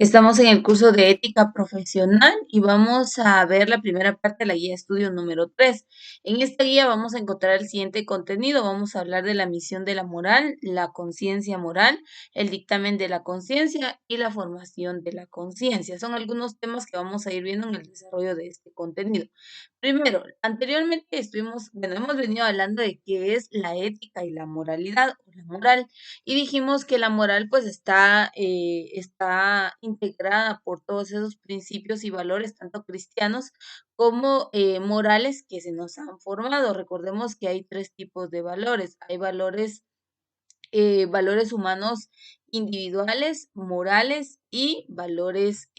Estamos en el curso de ética profesional y vamos a ver la primera parte de la guía de estudio número 3. En esta guía vamos a encontrar el siguiente contenido. Vamos a hablar de la misión de la moral, la conciencia moral, el dictamen de la conciencia y la formación de la conciencia. Son algunos temas que vamos a ir viendo en el desarrollo de este contenido. Primero, anteriormente hemos venido hablando de qué es la ética y la moralidad o la moral. Y dijimos que la moral pues está integrada por todos esos principios y valores, tanto cristianos como morales que se nos han formado. Recordemos que hay tres tipos de valores. Hay valores humanos individuales, morales y valores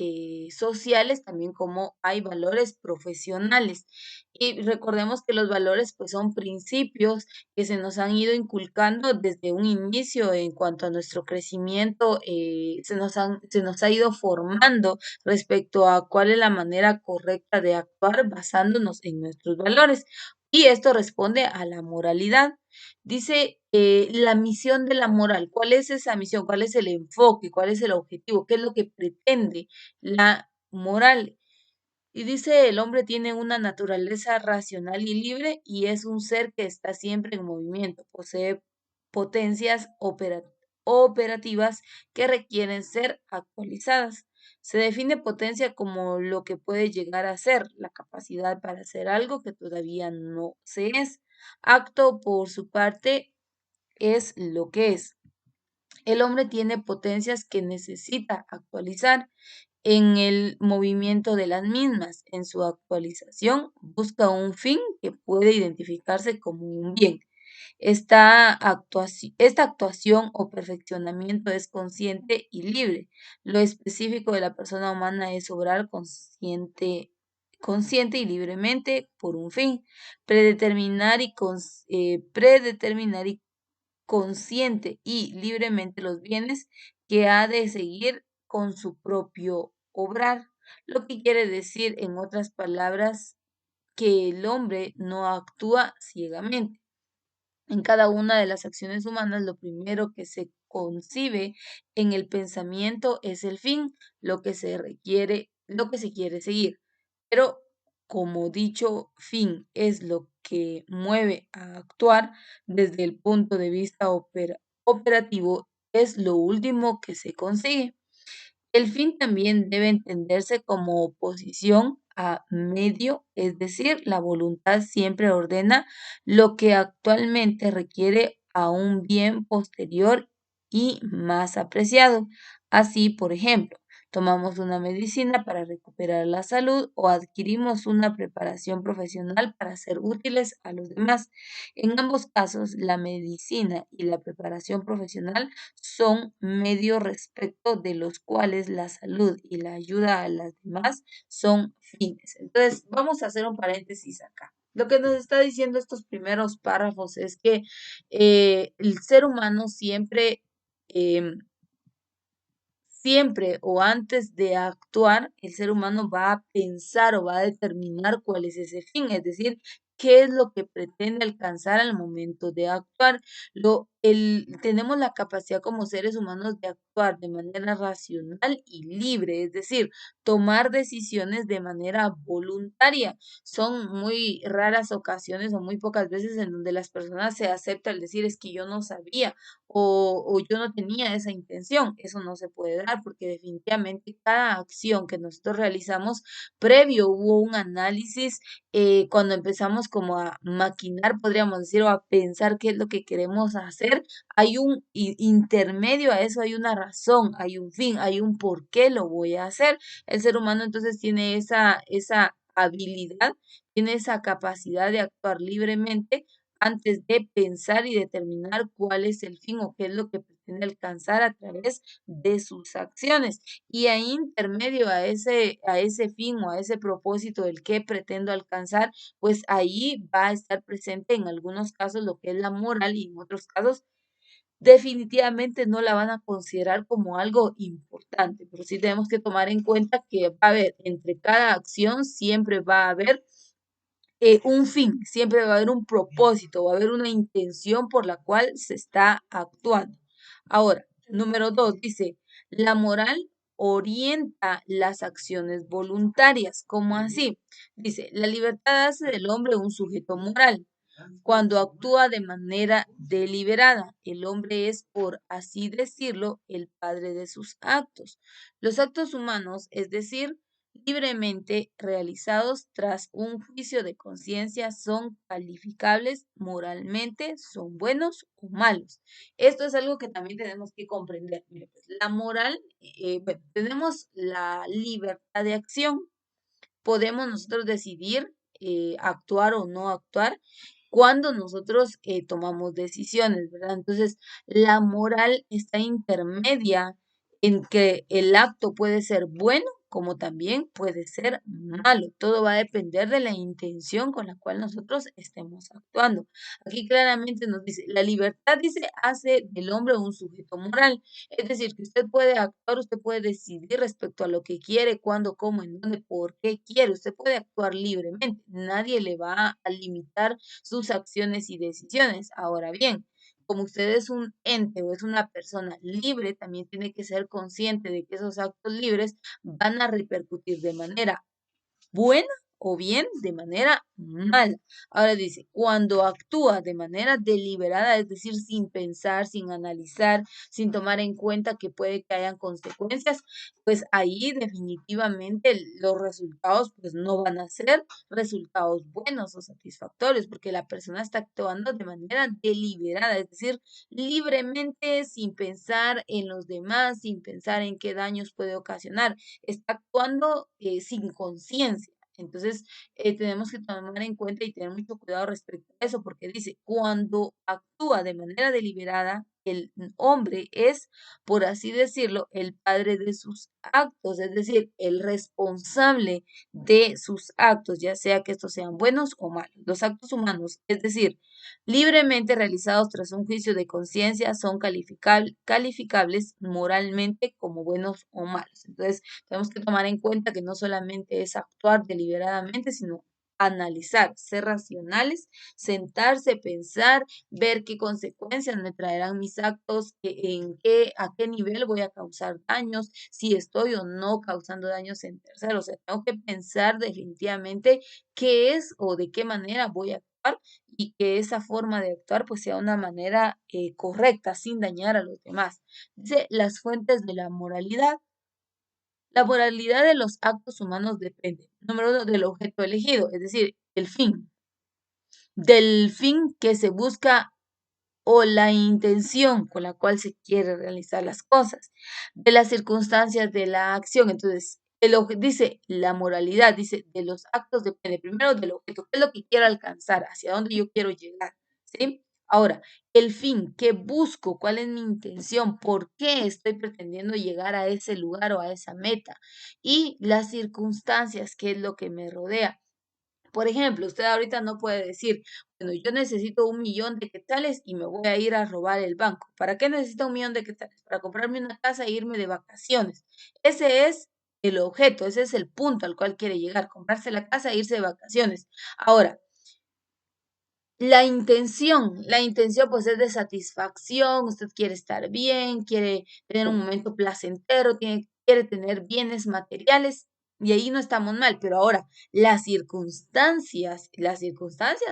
sociales, también como hay valores profesionales. Y recordemos que los valores pues son principios que se nos han ido inculcando desde un inicio en cuanto a nuestro crecimiento, se nos ha ido formando respecto a cuál es la manera correcta de actuar basándonos en nuestros valores. Y esto responde a la moralidad. Dice la misión de la moral. ¿Cuál es esa misión? ¿Cuál es el enfoque? ¿Cuál es el objetivo? ¿Qué es lo que pretende la moral? Y dice, el hombre tiene una naturaleza racional y libre y es un ser que está siempre en movimiento. Posee potencias operativas que requieren ser actualizadas. Se define potencia como lo que puede llegar a ser, la capacidad para hacer algo que todavía no se es. Acto, por su parte, es lo que es. El hombre tiene potencias que necesita actualizar en el movimiento de las mismas. En su actualización busca un fin que puede identificarse como un bien. Esta actuación o perfeccionamiento es consciente y libre. Lo específico de la persona humana es obrar consciente y libremente por un fin. Predeterminar y consciente y libremente los bienes que ha de seguir con su propio obrar, lo que quiere decir, en otras palabras, que el hombre no actúa ciegamente. En cada una de las acciones humanas, lo primero que se concibe en el pensamiento es el fin, lo que se quiere seguir. Pero como dicho fin es lo que mueve a actuar desde el punto de vista operativo, es lo último que se consigue. El fin también debe entenderse como oposición a medio, es decir, la voluntad siempre ordena lo que actualmente requiere a un bien posterior y más apreciado. Así, por ejemplo, tomamos una medicina para recuperar la salud o adquirimos una preparación profesional para ser útiles a los demás. En ambos casos, la medicina y la preparación profesional son medios respecto de los cuales la salud y la ayuda a las demás son fines. Entonces, vamos a hacer un paréntesis acá. Lo que nos está diciendo estos primeros párrafos es que el ser humano em, siempre o antes de actuar, el ser humano va a pensar o va a determinar cuál es ese fin, es decir, qué es lo que pretende alcanzar al momento de actuar. Tenemos la capacidad como seres humanos de actuar de manera racional y libre, es decir, tomar decisiones de manera voluntaria. Son muy raras ocasiones o muy pocas veces en donde las personas se aceptan el decir es que yo no sabía o yo no tenía esa intención. Eso no se puede dar porque definitivamente cada acción que nosotros realizamos, previo hubo un análisis, cuando empezamos como a maquinar, podríamos decir, o a pensar qué es lo que queremos hacer, hay un intermedio a eso, hay una razón, hay un fin, hay un por qué lo voy a hacer. El ser humano entonces tiene esa habilidad, tiene esa capacidad de actuar libremente antes de pensar y determinar cuál es el fin o qué es lo que pretende alcanzar a través de sus acciones. Y ahí intermedio a ese fin o a ese propósito del que pretendo alcanzar, pues ahí va a estar presente en algunos casos lo que es la moral y en otros casos definitivamente no la van a considerar como algo importante, pero sí tenemos que tomar en cuenta que va a haber entre cada acción, siempre va a haber un fin, siempre va a haber un propósito, va a haber una intención por la cual se está actuando. Ahora, número 2 dice, la moral orienta las acciones voluntarias. ¿Cómo así? Dice, la libertad hace del hombre un sujeto moral. Cuando actúa de manera deliberada, el hombre es, por así decirlo, el padre de sus actos. Los actos humanos, es decir, libremente realizados tras un juicio de conciencia, son calificables moralmente, son buenos o malos. Esto es algo que también tenemos que comprender. Mire, pues, la moral, bueno, tenemos la libertad de acción, podemos nosotros decidir actuar o no actuar cuando nosotros tomamos decisiones, ¿verdad? Entonces, la moral está intermedia en que el acto puede ser bueno como también puede ser malo. Todo va a depender de la intención con la cual nosotros estemos actuando. Aquí claramente nos dice, la libertad, dice, hace del hombre un sujeto moral. Es decir, que usted puede actuar, usted puede decidir respecto a lo que quiere, cuándo, cómo, en dónde, por qué quiere. Usted puede actuar libremente. Nadie le va a limitar sus acciones y decisiones. Ahora bien, como usted es un ente o es una persona libre, también tiene que ser consciente de que esos actos libres van a repercutir de manera buena o bien de manera mala. Ahora dice, cuando actúa de manera deliberada, es decir, sin pensar, sin analizar, sin tomar en cuenta que puede que hayan consecuencias, pues ahí definitivamente los resultados pues no van a ser resultados buenos o satisfactorios, porque la persona está actuando de manera deliberada, es decir, libremente, sin pensar en los demás, sin pensar en qué daños puede ocasionar, está actuando sin conciencia. Entonces, tenemos que tomar en cuenta y tener mucho cuidado respecto a eso, porque dice, cuando actúa de manera deliberada, el hombre es, por así decirlo, el padre de sus actos, es decir, el responsable de sus actos, ya sea que estos sean buenos o malos. Los actos humanos, es decir, libremente realizados tras un juicio de conciencia, son calificables moralmente como buenos o malos. Entonces, tenemos que tomar en cuenta que no solamente es actuar deliberadamente, sino analizar, ser racionales, sentarse, pensar, ver qué consecuencias me traerán mis actos, a qué nivel voy a causar daños, si estoy o no causando daños en terceros. O sea, tengo que pensar definitivamente qué es o de qué manera voy a actuar y que esa forma de actuar pues sea una manera correcta, sin dañar a los demás. Dice las fuentes de la moralidad. La moralidad de los actos humanos depende, número uno, del objeto elegido, es decir, el fin, del fin que se busca o la intención con la cual se quiere realizar las cosas, de las circunstancias de la acción. Entonces, dice la moralidad, dice de los actos depende primero del objeto, qué es lo que quiero alcanzar, hacia dónde yo quiero llegar, ¿sí? Ahora, el fin, qué busco, cuál es mi intención, por qué estoy pretendiendo llegar a ese lugar o a esa meta, y las circunstancias, qué es lo que me rodea. Por ejemplo, usted ahorita no puede decir, bueno, yo necesito 1 millón de quetzales y me voy a ir a robar el banco. ¿Para qué necesito 1 millón de quetzales? Para comprarme una casa e irme de vacaciones. Ese es el objeto, ese es el punto al cual quiere llegar, comprarse la casa e irse de vacaciones. Ahora, la intención pues es de satisfacción, usted quiere estar bien, quiere tener un momento placentero, quiere tener bienes materiales y ahí no estamos mal, pero ahora las circunstancias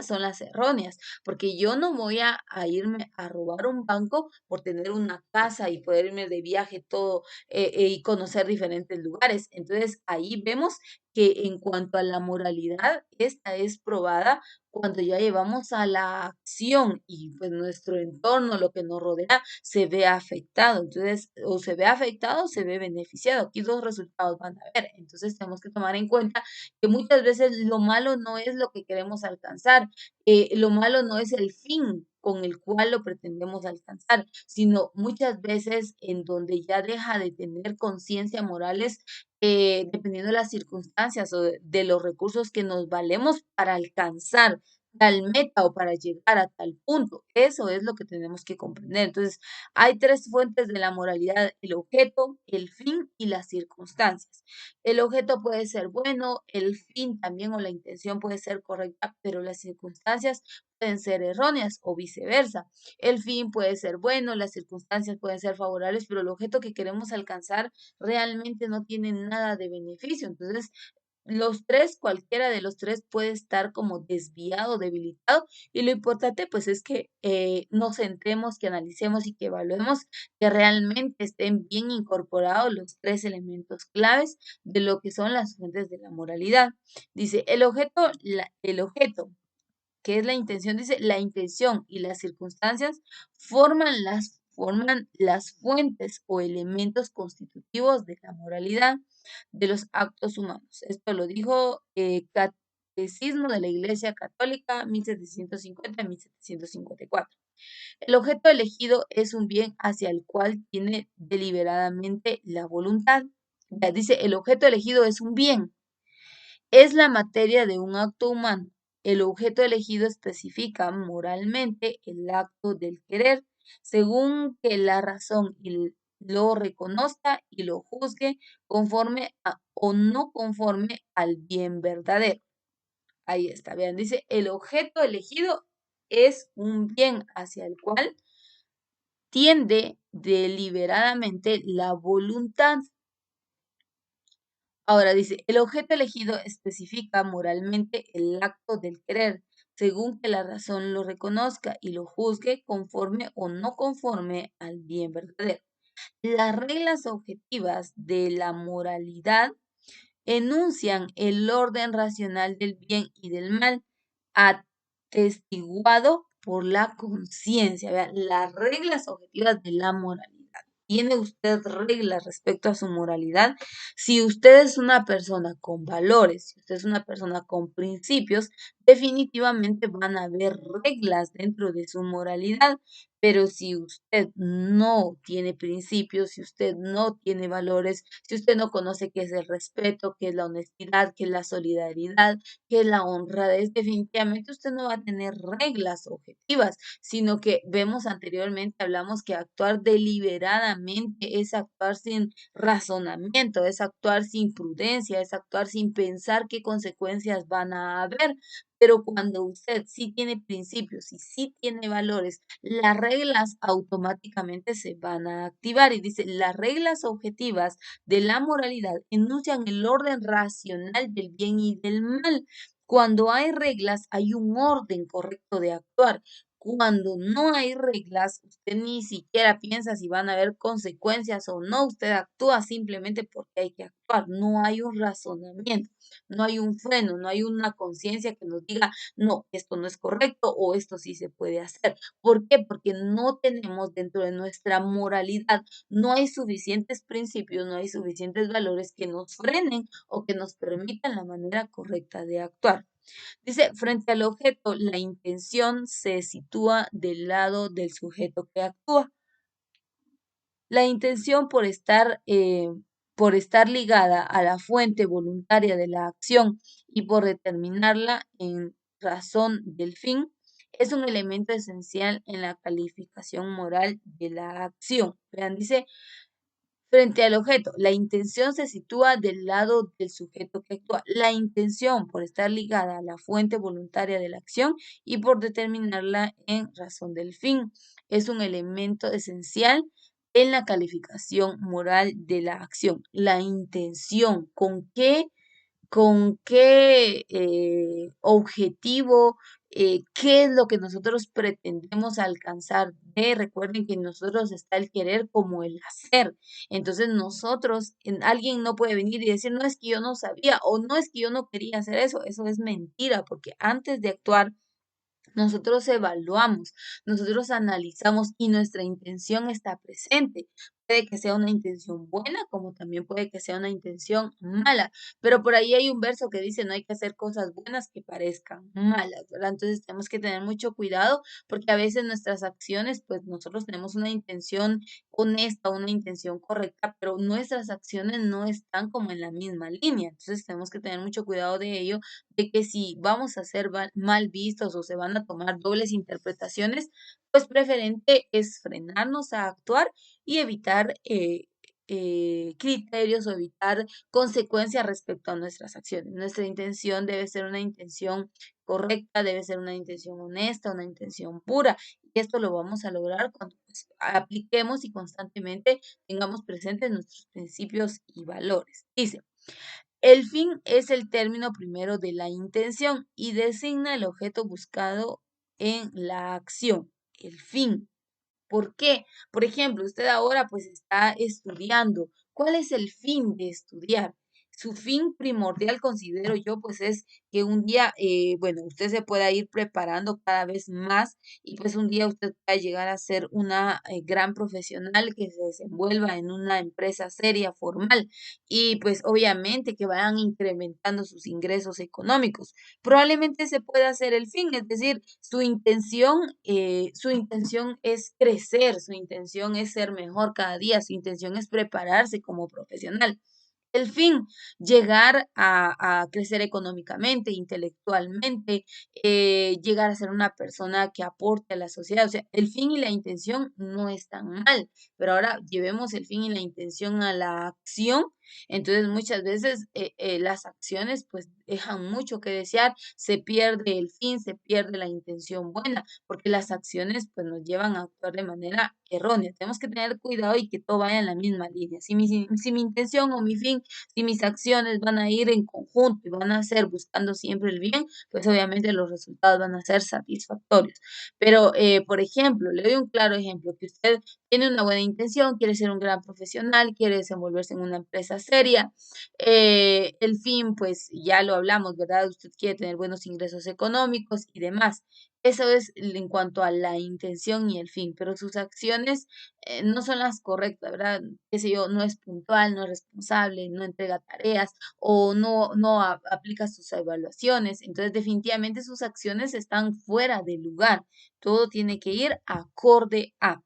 son las erróneas, porque yo no voy a irme a robar un banco por tener una casa y poder irme de viaje todo y conocer diferentes lugares. Entonces ahí vemos que en cuanto a la moralidad, esta es probada cuando ya llevamos a la acción y pues nuestro entorno, lo que nos rodea, se ve afectado. Entonces, o se ve afectado o se ve beneficiado. Aquí dos resultados van a haber. Entonces, tenemos que tomar en cuenta que muchas veces lo malo no es lo que queremos alcanzar, lo malo no es el fin con el cual lo pretendemos alcanzar, sino muchas veces en donde ya deja de tener conciencia morales dependiendo de las circunstancias o de los recursos que nos valemos para alcanzar tal meta o para llegar a tal punto. Eso es lo que tenemos que comprender. Entonces, hay tres fuentes de la moralidad: el objeto, el fin y las circunstancias. El objeto puede ser bueno, el fin también o la intención puede ser correcta, pero las circunstancias pueden ser erróneas o viceversa. El fin puede ser bueno, las circunstancias pueden ser favorables, pero el objeto que queremos alcanzar realmente no tiene nada de beneficio. Entonces, los tres, cualquiera de los tres puede estar como desviado, debilitado, y lo importante pues es que nos centremos, que analicemos y que evaluemos que realmente estén bien incorporados los tres elementos claves de lo que son las fuentes de la moralidad. Dice, el objeto, que es la intención, dice, la intención y las circunstancias forman las fuentes o elementos constitutivos de la moralidad de los actos humanos. Esto lo dijo Catecismo de la Iglesia Católica, 1750-1754. El objeto elegido es un bien hacia el cual tiene deliberadamente la voluntad. Ya dice, el objeto elegido es un bien, es la materia de un acto humano. El objeto elegido especifica moralmente el acto del querer, según que la razón lo reconozca y lo juzgue conforme o no conforme al bien verdadero. Ahí está, vean, dice, el objeto elegido es un bien hacia el cual tiende deliberadamente la voluntad. Ahora dice, el objeto elegido especifica moralmente el acto del querer, según que la razón lo reconozca y lo juzgue conforme o no conforme al bien verdadero. Las reglas objetivas de la moralidad enuncian el orden racional del bien y del mal, atestiguado por la conciencia. Vean, las reglas objetivas de la moralidad. ¿Tiene usted reglas respecto a su moralidad? Si usted es una persona con valores, si usted es una persona con principios, definitivamente van a haber reglas dentro de su moralidad. Pero si usted no tiene principios, si usted no tiene valores, si usted no conoce qué es el respeto, qué es la honestidad, qué es la solidaridad, qué es la honradez, definitivamente usted no va a tener reglas objetivas, sino que vemos anteriormente, hablamos que actuar deliberadamente es actuar sin razonamiento, es actuar sin prudencia, es actuar sin pensar qué consecuencias van a haber. Pero cuando usted sí tiene principios y sí tiene valores, las reglas automáticamente se van a activar. Y dice, las reglas objetivas de la moralidad enuncian el orden racional del bien y del mal. Cuando hay reglas, hay un orden correcto de actuar. Cuando no hay reglas, usted ni siquiera piensa si van a haber consecuencias o no. Usted actúa simplemente porque hay que actuar. No hay un razonamiento, no hay un freno, no hay una conciencia que nos diga, no, esto no es correcto o esto sí se puede hacer. ¿Por qué? Porque no tenemos dentro de nuestra moralidad, no hay suficientes principios, no hay suficientes valores que nos frenen o que nos permitan la manera correcta de actuar. Dice, frente al objeto, la intención se sitúa del lado del sujeto que actúa. La intención por estar ligada a la fuente voluntaria de la acción y por determinarla en razón del fin, es un elemento esencial en la calificación moral de la acción. Vean, dice, frente al objeto, la intención se sitúa del lado del sujeto que actúa. La intención, por estar ligada a la fuente voluntaria de la acción y por determinarla en razón del fin, es un elemento esencial en la calificación moral de la acción. La intención, con qué objetivo, qué es lo que nosotros pretendemos alcanzar de, recuerden que en nosotros está el querer como el hacer. Entonces nosotros, alguien no puede venir y decir, no es que yo no sabía o no es que yo no quería hacer eso es mentira, porque antes de actuar, nosotros evaluamos, nosotros analizamos y nuestra intención está presente. puede que sea una intención buena, como también puede que sea una intención mala. Pero por ahí hay un verso que dice, no hay que hacer cosas buenas que parezcan malas, ¿verdad? Entonces tenemos que tener mucho cuidado porque a veces nuestras acciones, pues nosotros tenemos una intención honesta, una intención correcta, pero nuestras acciones no están como en la misma línea. Entonces tenemos que tener mucho cuidado de ello, de que si vamos a ser mal vistos o se van a tomar dobles interpretaciones, pues preferente es frenarnos a actuar y evitar criterios o evitar consecuencias respecto a nuestras acciones. Nuestra intención debe ser una intención correcta, debe ser una intención honesta, una intención pura. Y esto lo vamos a lograr cuando pues, apliquemos y constantemente tengamos presentes nuestros principios y valores. Dice, el fin es el término primero de la intención y designa el objeto buscado en la acción. El fin. ¿Por qué? Por ejemplo, usted ahora pues está estudiando. ¿Cuál es el fin de estudiar? Su fin primordial, considero yo, pues es que un día, bueno, usted se pueda ir preparando cada vez más y pues un día usted pueda llegar a ser una gran profesional que se desenvuelva en una empresa seria, formal y pues obviamente que vayan incrementando sus ingresos económicos. Probablemente se pueda hacer el fin, es decir, su intención es crecer, su intención es ser mejor cada día, su intención es prepararse como profesional. El fin, llegar a crecer económicamente, intelectualmente, llegar a ser una persona que aporte a la sociedad. O sea, el fin y la intención no están mal, pero ahora llevemos el fin y la intención a la acción. Entonces, muchas veces las acciones pues dejan mucho que desear, se pierde el fin, se pierde la intención buena, porque las acciones pues nos llevan a actuar de manera errónea. Tenemos que tener cuidado y que todo vaya en la misma línea. Si mi intención o mi fin, si mis acciones van a ir en conjunto y van a ser buscando siempre el bien, pues obviamente los resultados van a ser satisfactorios. Pero, por ejemplo, le doy un claro ejemplo, que usted tiene una buena intención, quiere ser un gran profesional, quiere desenvolverse en una empresa seria. El fin, pues ya lo hablamos, ¿verdad? Usted quiere tener buenos ingresos económicos y demás. Eso es en cuanto a la intención y el fin, pero sus acciones no son las correctas, ¿verdad? Qué sé yo, no es puntual, no es responsable, no entrega tareas o no aplica sus evaluaciones. Entonces, definitivamente sus acciones están fuera de lugar. Todo tiene que ir acorde a.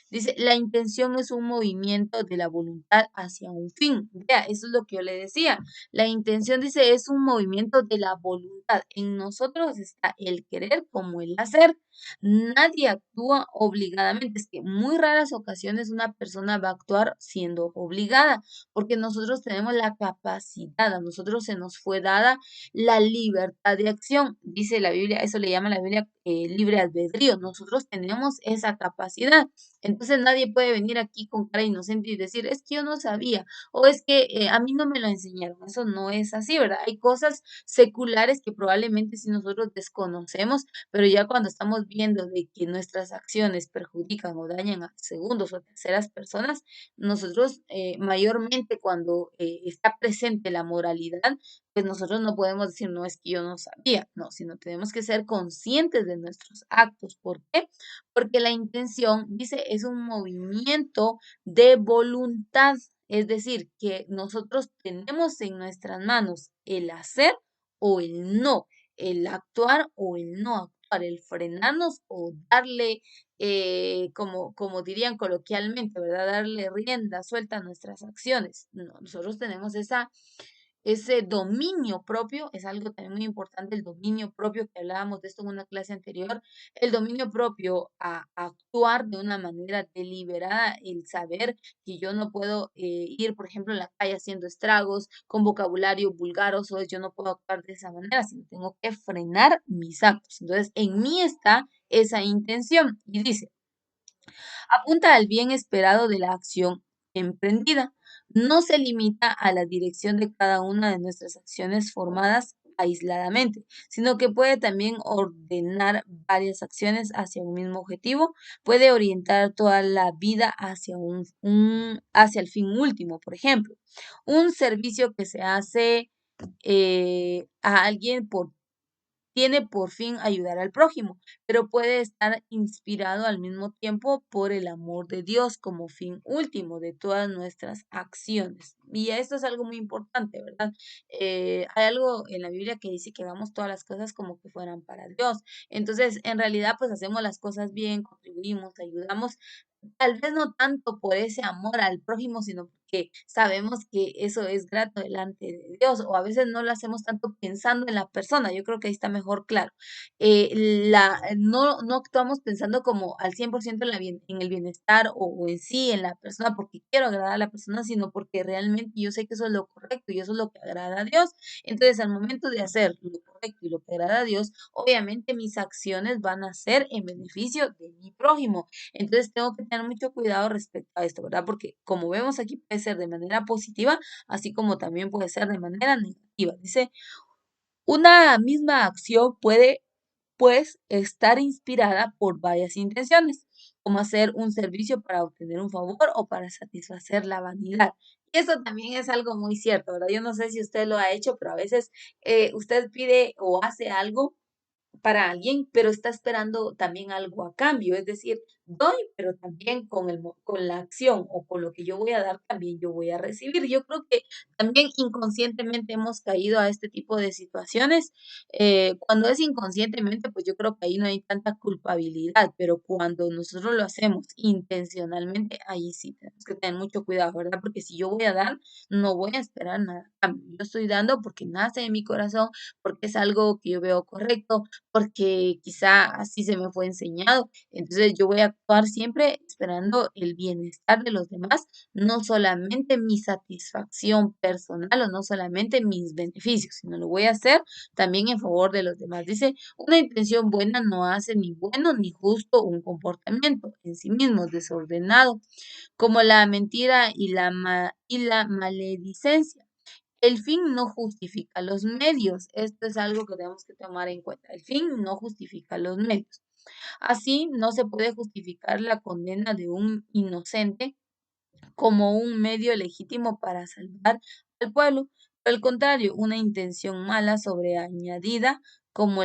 Dice, la intención es un movimiento de la voluntad hacia un fin. Vea, eso es lo que yo le decía. La intención, dice, es un movimiento de la voluntad. En nosotros está el querer como el hacer. Nadie actúa obligadamente. Es que en muy raras ocasiones una persona va a actuar siendo obligada, porque nosotros tenemos la capacidad, a nosotros se nos fue dada la libertad de acción. Dice la Biblia, eso le llama la Biblia libre albedrío. Nosotros tenemos esa capacidad. Entonces nadie puede venir aquí con cara inocente y decir, es que yo no sabía, o es que a mí no me lo enseñaron. Eso no es así, ¿verdad? Hay cosas seculares que probablemente si nosotros desconocemos, pero ya cuando estamos viendo de que nuestras acciones perjudican o dañan a segundos o terceras personas, nosotros mayormente cuando está presente la moralidad, pues nosotros no podemos decir, no es que yo no sabía, no, sino tenemos que ser conscientes de nuestros actos. ¿Por qué? Porque la intención, dice, es un movimiento de voluntad, es decir, que nosotros tenemos en nuestras manos el hacer o el no, el actuar o el no actuar, el frenarnos o darle, como dirían coloquialmente, ¿verdad? Darle rienda suelta a nuestras acciones. No, nosotros tenemos ese dominio propio, es algo también muy importante, el dominio propio, que hablábamos de esto en una clase anterior, el dominio propio a actuar de una manera deliberada, el saber que yo no puedo ir, por ejemplo, en la calle haciendo estragos con vocabulario vulgar o soez, yo no puedo actuar de esa manera, sino tengo que frenar mis actos. Entonces, en mí está esa intención y dice, apunta al bien esperado de la acción emprendida. No se limita a la dirección de cada una de nuestras acciones formadas aisladamente, sino que puede también ordenar varias acciones hacia un mismo objetivo, puede orientar toda la vida hacia hacia el fin último, por ejemplo, un servicio que se hace a alguien por tiene por fin ayudar al prójimo, pero puede estar inspirado al mismo tiempo por el amor de Dios como fin último de todas nuestras acciones. Y esto es algo muy importante, ¿verdad? Hay algo en la Biblia que dice que hagamos todas las cosas como que fueran para Dios. Entonces, en realidad, pues hacemos las cosas bien, contribuimos, ayudamos, tal vez no tanto por ese amor al prójimo, sino porque sabemos que eso es grato delante de Dios, o a veces no lo hacemos tanto pensando en la persona. Yo creo que ahí está mejor claro. No actuamos pensando como al 100% en el bienestar o en sí, en la persona, porque quiero agradar a la persona, sino porque realmente yo sé que eso es lo correcto y eso es lo que agrada a Dios. Entonces, al momento de hacer lo correcto y lo que agrada a Dios, obviamente mis acciones van a ser en beneficio de mi prójimo. Entonces tengo que tener mucho cuidado respecto a esto, ¿verdad? Porque como vemos aquí puede ser de manera positiva, así como también puede ser de manera negativa. Dice, una misma acción puede, pues, estar inspirada por varias intenciones, como hacer un servicio para obtener un favor o para satisfacer la vanidad. Y eso también es algo muy cierto, ¿verdad? Yo no sé si usted lo ha hecho, pero a veces usted pide o hace algo para alguien, pero está esperando también algo a cambio, es decir, doy, pero también con la acción o con lo que yo voy a dar, también yo voy a recibir. Yo creo que también inconscientemente hemos caído a este tipo de situaciones. Cuando es inconscientemente, pues yo creo que ahí no hay tanta culpabilidad, pero cuando nosotros lo hacemos intencionalmente, ahí sí tenemos que tener mucho cuidado, ¿verdad? Porque si yo voy a dar, no voy a esperar nada a cambio. Yo estoy dando porque nace de mi corazón, porque es algo que yo veo correcto, porque quizá así se me fue enseñado. Entonces yo voy a actuar siempre esperando el bienestar de los demás, no solamente mi satisfacción personal o no solamente mis beneficios, sino lo voy a hacer también en favor de los demás. Dice, una intención buena no hace ni bueno ni justo un comportamiento en sí mismo desordenado, como la mentira y la maledicencia. El fin no justifica los medios. Esto es algo que tenemos que tomar en cuenta. El fin no justifica los medios. Así, no se puede justificar la condena de un inocente como un medio legítimo para salvar al pueblo. Por el contrario, una intención mala sobreañadida como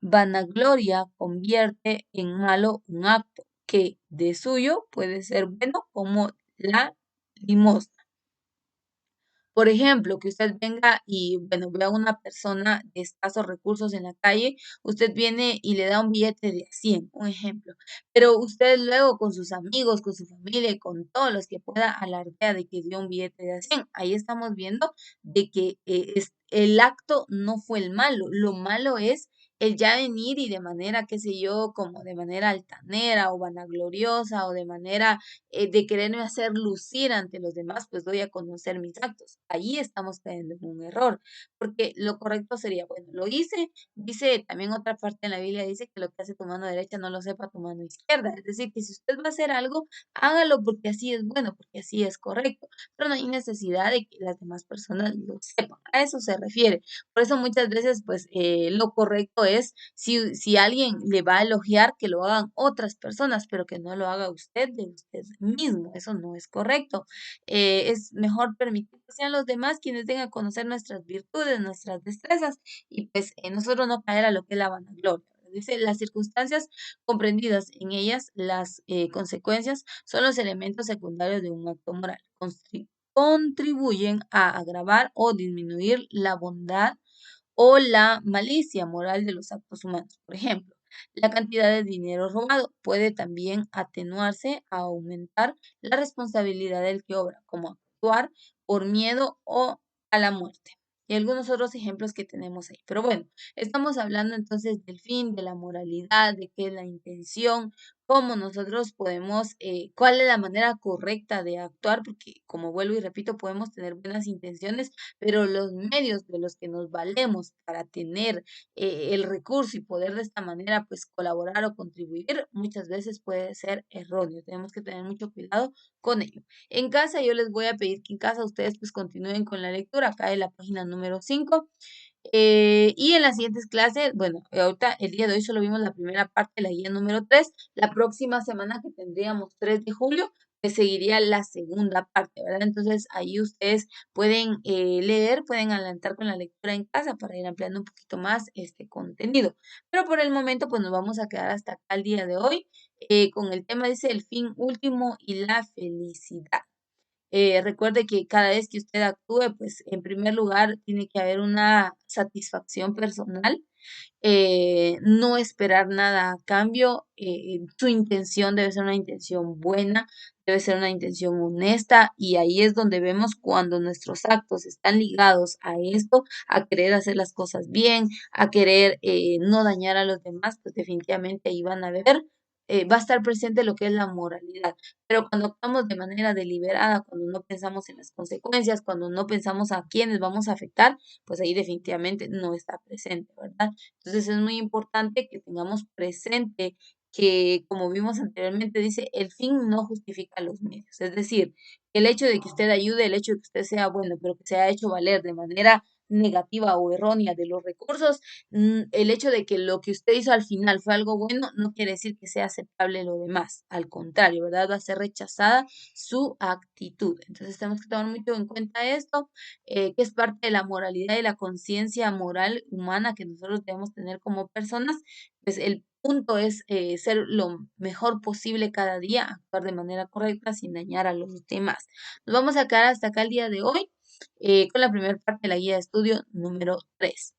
vanagloria convierte en malo un acto que de suyo puede ser bueno como la limosna. Por ejemplo, que usted venga y, bueno, vea a una persona de escasos recursos en la calle, usted viene y le da un billete de 100, un ejemplo, pero usted luego con sus amigos, con su familia y con todos los que pueda alardea de que dio un billete de 100. Ahí estamos viendo de que el acto no fue el malo, lo malo es el ya venir y de manera, qué sé yo, como de manera altanera o vanagloriosa o de manera de quererme hacer lucir ante los demás, pues doy a conocer mis actos. Ahí estamos cayendo en un error, porque lo correcto sería, bueno, lo hice, dice también otra parte en la Biblia, dice que lo que hace tu mano derecha no lo sepa tu mano izquierda. Es decir, que si usted va a hacer algo, hágalo porque así es bueno, porque así es correcto, pero no hay necesidad de que las demás personas lo sepan. A eso se refiere. Por eso muchas veces, pues, lo correcto es, si alguien le va a elogiar, que lo hagan otras personas, pero que no lo haga usted de usted mismo. Eso no es correcto. Es mejor permitir que sean los demás quienes den a conocer nuestras virtudes, nuestras destrezas, y pues nosotros no caer a lo que es la vanagloria. Dice, las circunstancias comprendidas en ellas, las consecuencias, son los elementos secundarios de un acto moral. Contribuyen a agravar o disminuir la bondad o la malicia moral de los actos humanos. Por ejemplo, la cantidad de dinero robado puede también atenuarse a aumentar la responsabilidad del que obra, como actuar por miedo o a la muerte. Y algunos otros ejemplos que tenemos ahí. Pero bueno, estamos hablando entonces del fin, de la moralidad, de qué es la intención, cómo nosotros podemos, cuál es la manera correcta de actuar, porque como vuelvo y repito, podemos tener buenas intenciones, pero los medios de los que nos valemos para tener el recurso y poder de esta manera pues colaborar o contribuir muchas veces puede ser erróneo. Tenemos que tener mucho cuidado con ello. En casa yo les voy a pedir que en casa ustedes pues continúen con la lectura acá en la página número 5. Y en las siguientes clases, bueno, ahorita el día de hoy solo vimos la primera parte de la guía número 3. La próxima semana que tendríamos 3 de julio, pues seguiría la segunda parte, ¿verdad? Entonces ahí ustedes pueden leer, pueden adelantar con la lectura en casa para ir ampliando un poquito más este contenido. Pero por el momento, pues nos vamos a quedar hasta acá el día de hoy con el tema, dice, el fin último y la felicidad. Recuerde que cada vez que usted actúe, pues en primer lugar tiene que haber una satisfacción personal, no esperar nada a cambio, su intención debe ser una intención buena, debe ser una intención honesta y ahí es donde vemos cuando nuestros actos están ligados a esto, a querer hacer las cosas bien, a querer no dañar a los demás, pues definitivamente ahí van a ver. Va a estar presente lo que es la moralidad, pero cuando actuamos de manera deliberada, cuando no pensamos en las consecuencias, cuando no pensamos a quiénes vamos a afectar, pues ahí definitivamente no está presente, ¿verdad? Entonces es muy importante que tengamos presente que, como vimos anteriormente, dice, el fin no justifica los medios. Es decir, el hecho de que usted ayude, el hecho de que usted sea bueno, pero que se haya hecho valer de manera negativa o errónea de los recursos, el hecho de que lo que usted hizo al final fue algo bueno, no quiere decir que sea aceptable lo demás. Al contrario, ¿verdad? Va a ser rechazada su actitud. Entonces tenemos que tomar mucho en cuenta esto que es parte de la moralidad y la conciencia moral humana que nosotros debemos tener como personas, pues el punto es ser lo mejor posible cada día, actuar de manera correcta sin dañar a los demás. Nos vamos a quedar hasta acá el día de hoy con la primera parte de la guía de estudio número 3.